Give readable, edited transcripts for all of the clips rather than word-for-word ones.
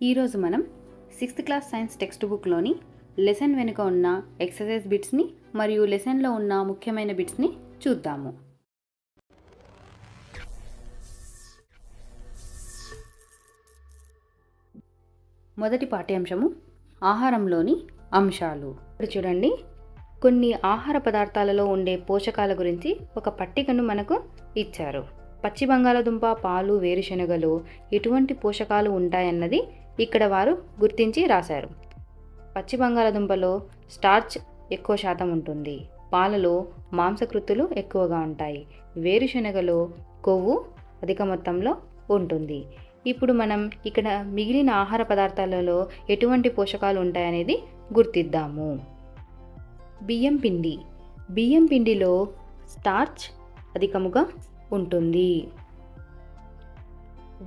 ఈరోజు మనం 6th class science text బుక్లోని లెసన్ వెనుక ఉన్న ఎక్సర్సైజ్ బిట్స్ని మరియు లెసన్లో ఉన్న ముఖ్యమైన బిట్స్ని చూద్దాము. మొదటి పాఠ్యాంశము ఆహారంలోని అంశాలు. ఇప్పుడు చూడండి, కొన్ని ఆహార పదార్థాలలో ఉండే పోషకాల గురించి ఒక పట్టికను మనకు ఇచ్చారు. పచ్చి బంగాళదుంప, పాలు, వేరుశెనగలో ఎటువంటి పోషకాలు ఉంటాయన్నది ఇక్కడ వారు గుర్తించి రాశారు. పచ్చి బంగాళదుంపలో స్టార్చ్ ఎక్కువ శాతం ఉంటుంది. పాలలో మాంసకృతులు ఎక్కువగా ఉంటాయి. వేరుశెనగలో కొవ్వు అధిక మొత్తంలో ఉంటుంది. ఇప్పుడు మనం ఇక్కడ మిగిలిన ఆహార పదార్థాలలో ఎటువంటి పోషకాలు ఉంటాయనేది గుర్తిద్దాము. బియ్యం పిండి. బియ్యం పిండిలో స్టార్చ్ అధికముగా ఉంటుంది.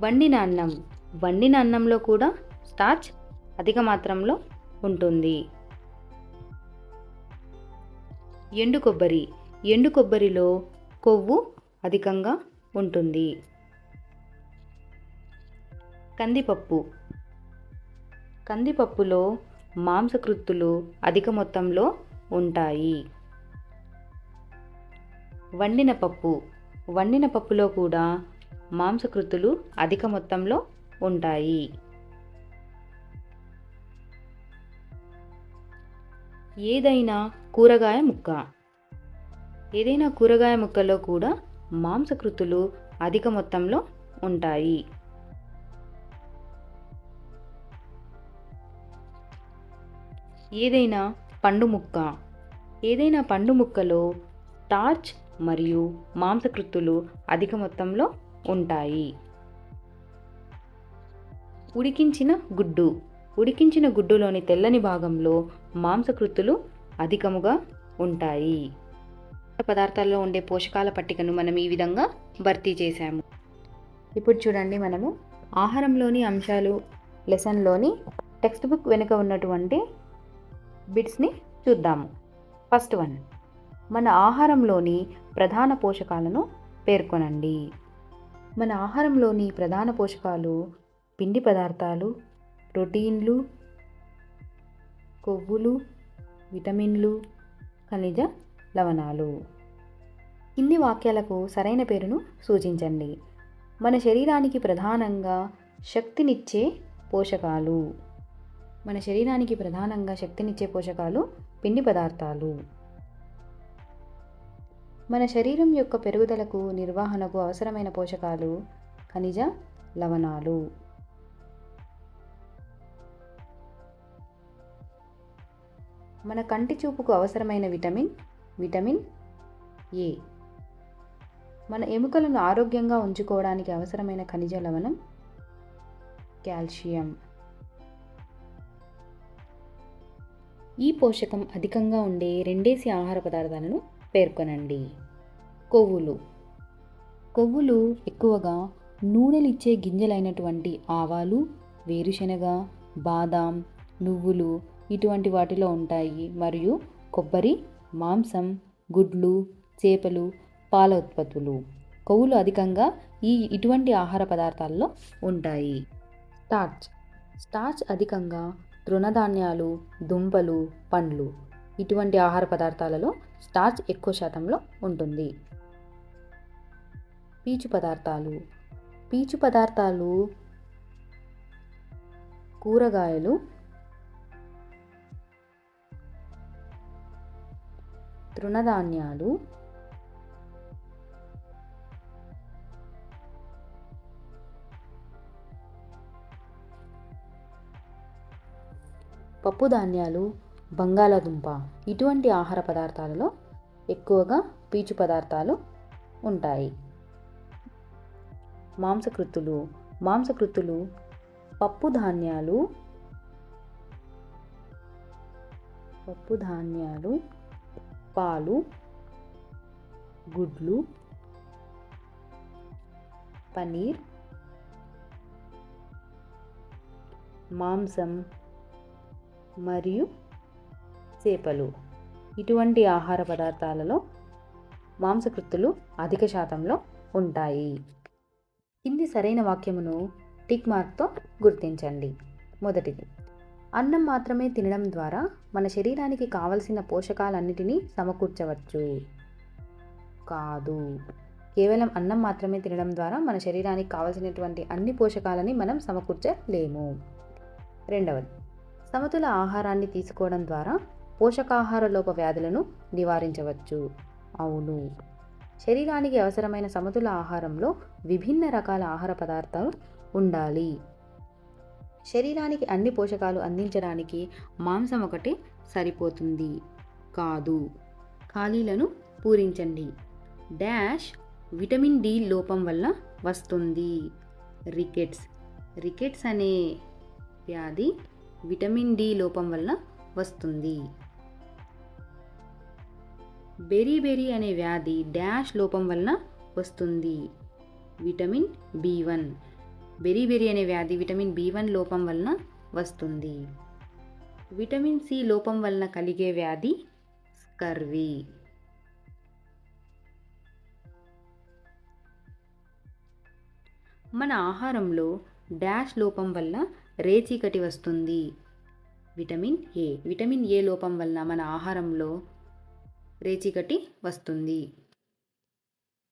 వండిన అన్నం. వండిన అన్నంలో కూడా స్టార్చ్ అధిక మాత్రంలో ఉంటుంది. ఎండు కొబ్బరి. ఎండు కొబ్బరిలో కొవ్వు అధికంగా ఉంటుంది. కందిపప్పు. కందిపప్పులో మాంసకృత్తులు అధిక మొత్తంలో ఉంటాయి. వండిన పప్పు. వండిన పప్పులో కూడా మాంసకృత్తులు అధిక మొత్తంలో ఉంటాయి. ఏదైనా కూరగాయ ముక్క. ఏదైనా కూరగాయ ముక్కలో కూడా మాంసకృత్తులు అధిక మొత్తంలో ఉంటాయి. ఏదైనా పండు ముక్క. ఏదైనా పండు ముక్కలో స్టార్చ్ మరియు మాంసకృత్తులు అధిక మొత్తంలో ఉంటాయి. ఉడికించిన గుడ్డు. ఉడికించిన గుడ్డులోని తెల్లని భాగంలో మాంసకృత్తులు అధికముగా ఉంటాయి. పదార్థాల్లో ఉండే పోషకాల పట్టికను మనం ఈ విధంగా భర్తీ చేశాము. ఇప్పుడు చూడండి, మనము ఆహారంలోని అంశాలు లెసన్లోని టెక్స్ట్ బుక్ వెనుక ఉన్నటువంటి బిట్స్ని చూద్దాము. ఫస్ట్ వన్, మన ఆహారంలోని ప్రధాన పోషకాలను పేర్కొనండి. మన ఆహారంలోని ప్రధాన పోషకాలు పిండి పదార్థాలు, ప్రోటీన్లు, కొవ్వులు, విటమిన్లు, ఖనిజ లవణాలు. కింది వాక్యాలకు సరైన పేరును సూచించండి. మన శరీరానికి ప్రధానంగా శక్తినిచ్చే పోషకాలు. మన శరీరానికి ప్రధానంగా శక్తినిచ్చే పోషకాలు పిండి పదార్థాలు. మన శరీరం యొక్క పెరుగుదలకు, నిర్వహణకు అవసరమైన పోషకాలు ఖనిజ లవణాలు. మన కంటి చూపుకు అవసరమైన విటమిన్ ఏ. మన ఎముకలను ఆరోగ్యంగా ఉంచుకోవడానికి అవసరమైన ఖనిజ లవణం కాల్షియం. ఈ పోషకం అధికంగా ఉండే రెండేసి ఆహార పదార్థాలను పేర్కొనండి. కొవ్వులు. కొవ్వులు ఎక్కువగా నూనెలిచ్చే గింజలైనటువంటి ఆవాలు, వేరుశెనగ, బాదాం, నువ్వులు ఇటువంటి వాటిలో ఉంటాయి. మరియు కొబ్బరి, మాంసం, గుడ్లు, చేపలు, పాల ఉత్పత్తులు. కొవ్వులు అధికంగా ఇటువంటి ఆహార పదార్థాల్లో ఉంటాయి. స్టార్చ్. స్టార్చ్ అధికంగా తృణధాన్యాలు, దుంపలు, పండ్లు ఇటువంటి ఆహార పదార్థాలలో స్టార్చ్ ఎక్కువ శాతంలో ఉంటుంది. పీచు పదార్థాలు. పీచు పదార్థాలు కూరగాయలు, తృణధాన్యాలు, పప్పు ధాన్యాలు, బంగాళాదుంప ఇటువంటి ఆహార పదార్థాలలో ఎక్కువగా పీచు పదార్థాలు ఉంటాయి. మాంసకృత్తులు. మాంసకృత్తులు పప్పు ధాన్యాలు, పాలు, గుడ్లు, పనీర్, మాంసం మరియు చేపలు ఇటువంటి ఆహార పదార్థాలలో మాంసకృత్తులు అధిక శాతంలో ఉంటాయి. కింది సరైన వాక్యమును టిక్ మార్క్తో గుర్తించండి. మొదటిది, అన్నం మాత్రమే తినడం ద్వారా మన శరీరానికి కావలసిన పోషకాలన్నిటినీ సమకూర్చవచ్చు. కాదు. కేవలం అన్నం మాత్రమే తినడం ద్వారా మన శరీరానికి కావలసినటువంటి అన్ని పోషకాలని మనం సమకూర్చలేము. రెండవది, సమతుల ఆహారాన్ని తీసుకోవడం ద్వారా పోషకాహార లోప వ్యాధులను నివారించవచ్చు. అవును. శరీరానికి అవసరమైన సమతుల ఆహారంలో విభిన్న రకాల ఆహార పదార్థాలు ఉండాలి. శరీరానికి అన్ని పోషకాలు అందించడానికి మాంసం ఒకటే సరిపోతుంది. కాదు. ఖాళీలను పూరించండి. డాష్ విటమిన్ డి లోపం వల్ల వస్తుంది. రికెట్స్ అనే వ్యాధి విటమిన్ డి లోపం వల్ల వస్తుంది. బెరీ అనే వ్యాధి డాష్ లోపం వలన వస్తుంది. విటమిన్ బి1. బెరీ అనే వ్యాధి విటమిన్ బి1 లోపం వలన వస్తుంది. విటమిన్ సి లోపం వలన కలిగే వ్యాధి స్కర్వీ. మన ఆహారంలో డాష్ లోపం వల్ల రేచీకటి వస్తుంది. విటమిన్ ఏ లోపం వలన మన ఆహారంలో రేచీకటి వస్తుంది.